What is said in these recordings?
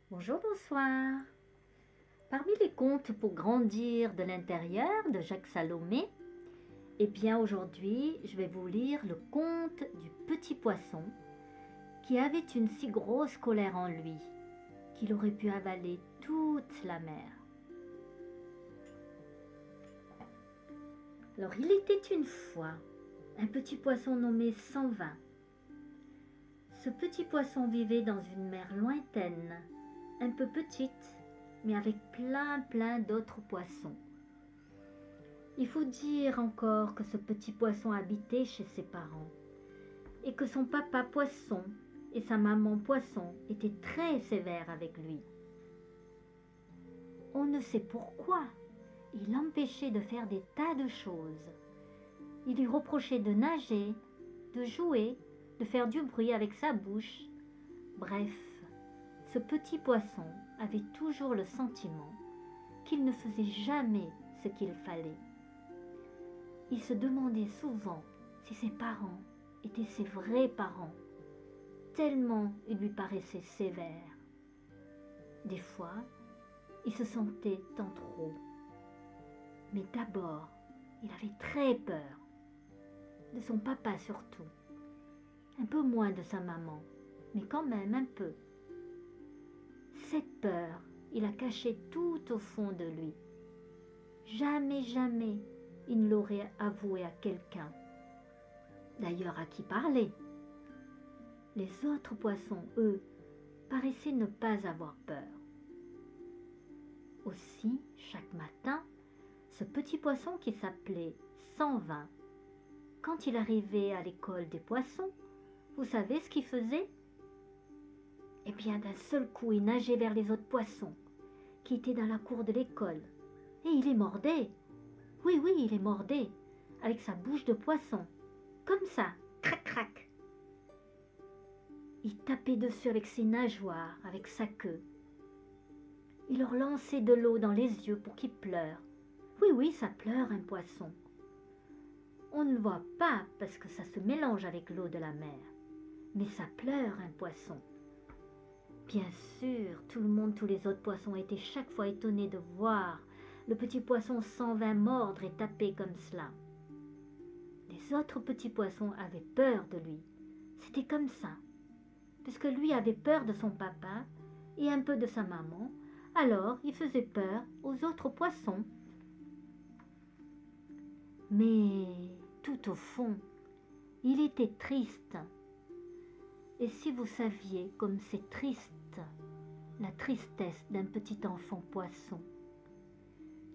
Bonjour, bonsoir. Parmi les contes pour grandir de l'intérieur de Jacques Salomé, eh bien aujourd'hui, je vais vous lire le conte du petit poisson qui avait une si grosse colère en lui qu'il aurait pu avaler toute la mer. Alors, il était une fois un petit poisson nommé Sans-Vin. Ce petit poisson vivait dans une mer lointaine, un peu petite, mais avec plein d'autres poissons. Il faut dire encore que ce petit poisson habitait chez ses parents et que son papa poisson et sa maman poisson étaient très sévères avec lui. On ne sait pourquoi, il l'empêchait de faire des tas de choses. Il lui reprochait de nager, de jouer, de faire du bruit avec sa bouche. Bref, ce petit poisson avait toujours le sentiment qu'il ne faisait jamais ce qu'il fallait. Il se demandait souvent si ses parents étaient ses vrais parents, tellement ils lui paraissaient sévères. Des fois, il se sentait en trop. Mais d'abord, il avait très peur, de son papa surtout, un peu moins de sa maman, mais quand même un peu. Cette peur, il la cachait tout au fond de lui. Jamais, il ne l'aurait avoué à quelqu'un. D'ailleurs, à qui parler? Les autres poissons, eux, paraissaient ne pas avoir peur. Aussi, chaque matin, ce petit poisson qui s'appelait Sans-Vin, quand il arrivait à l'école des poissons, vous savez ce qu'il faisait? Eh bien, d'un seul coup, il nageait vers les autres poissons qui étaient dans la cour de l'école. Et il les mordait. Oui, il les mordait, avec sa bouche de poisson. Comme ça, crac. Il tapait dessus avec ses nageoires, avec sa queue. Il leur lançait de l'eau dans les yeux pour qu'ils pleurent. Oui, ça pleure un poisson. On ne le voit pas parce que ça se mélange avec l'eau de la mer. Mais ça pleure un poisson. Bien sûr, tout le monde, tous les autres poissons étaient chaque fois étonnés de voir le petit poisson Sans-Vin mordre et taper comme cela. Les autres petits poissons avaient peur de lui. C'était comme ça. Puisque lui avait peur de son papa et un peu de sa maman, alors il faisait peur aux autres poissons. Mais tout au fond, il était triste. Et si vous saviez comme c'est triste, la tristesse d'un petit enfant poisson.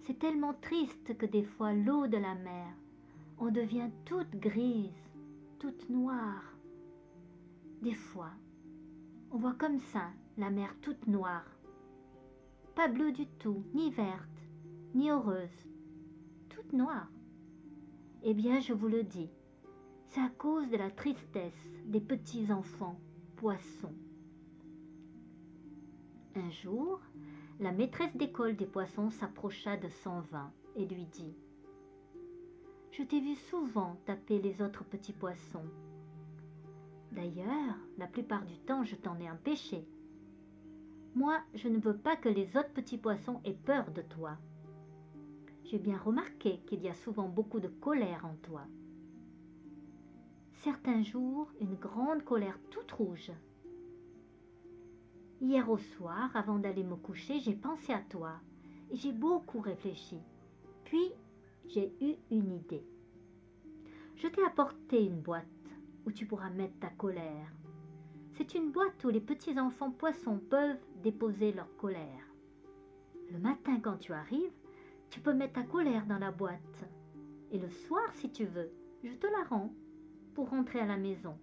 C'est tellement triste que des fois l'eau de la mer en devient toute grise, toute noire. Des fois, on voit comme ça la mer toute noire. Pas bleue du tout, ni verte, ni heureuse, toute noire. Eh bien, je vous le dis, c'est à cause de la tristesse des petits enfants poissons. Un jour, la maîtresse d'école des poissons s'approcha de Sans-Vin et lui dit « Je t'ai vu souvent taper les autres petits poissons. D'ailleurs, la plupart du temps, je t'en ai empêché. Moi, je ne veux pas que les autres petits poissons aient peur de toi. J'ai bien remarqué qu'il y a souvent beaucoup de colère en toi. Certains jours, une grande colère toute rouge. Hier au soir, avant d'aller me coucher, j'ai pensé à toi et j'ai beaucoup réfléchi. Puis, j'ai eu une idée. Je t'ai apporté une boîte où tu pourras mettre ta colère. C'est une boîte où les petits enfants poissons peuvent déposer leur colère. Le matin, quand tu arrives, tu peux mettre ta colère dans la boîte. Et le soir, si tu veux, je te la rends pour rentrer à la maison.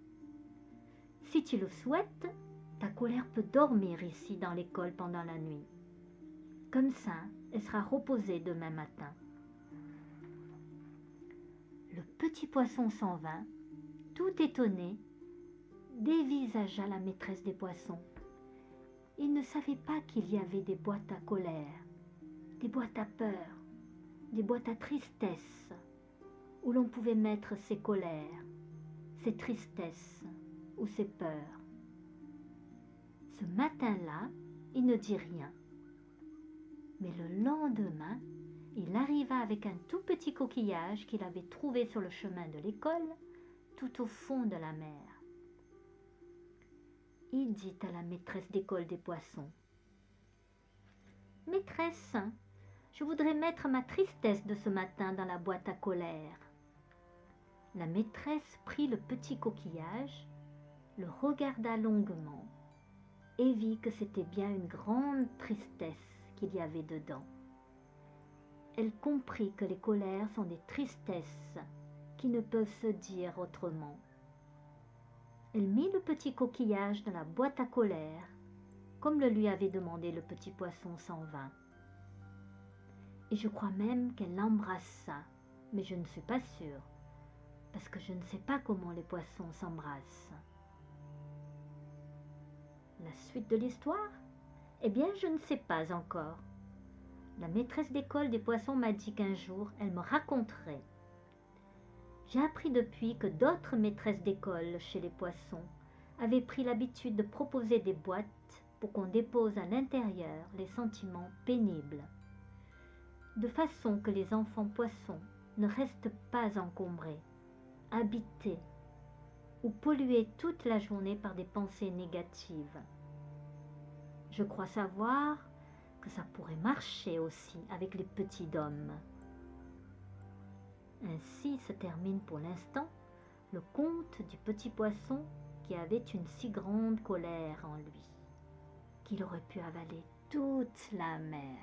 Si tu le souhaites, ta colère peut dormir ici dans l'école pendant la nuit. Comme ça, elle sera reposée demain matin. Le petit poisson Sans-Vin, tout étonné, dévisagea la maîtresse des poissons. Il ne savait pas qu'il y avait des boîtes à colère, des boîtes à peur, des boîtes à tristesse, où l'on pouvait mettre ses colères, ses tristesses ou ses peurs. Ce matin-là, il ne dit rien. Mais le lendemain, il arriva avec un tout petit coquillage qu'il avait trouvé sur le chemin de l'école, tout au fond de la mer. Il dit à la maîtresse d'école des poissons: « Maîtresse, je voudrais mettre ma tristesse de ce matin dans la boîte à colère. » La maîtresse prit le petit coquillage, le regarda longuement et vit que c'était bien une grande tristesse qu'il y avait dedans. Elle comprit que les colères sont des tristesses qui ne peuvent se dire autrement. Elle mit le petit coquillage dans la boîte à colère, comme le lui avait demandé le petit poisson sans vin. Et je crois même qu'elle l'embrassa, mais je ne suis pas sûre, parce que je ne sais pas comment les poissons s'embrassent. La suite de l'histoire? Eh bien, je ne sais pas encore. La maîtresse d'école des poissons m'a dit qu'un jour, elle me raconterait. J'ai appris depuis que d'autres maîtresses d'école chez les poissons avaient pris l'habitude de proposer des boîtes pour qu'on dépose à l'intérieur les sentiments pénibles, de façon que les enfants poissons ne restent pas encombrés, habités ou pollués toute la journée par des pensées négatives. Je crois savoir que ça pourrait marcher aussi avec les petits d'hommes. Ainsi se termine pour l'instant le conte du petit poisson qui avait une si grande colère en lui qu'il aurait pu avaler toute la mer.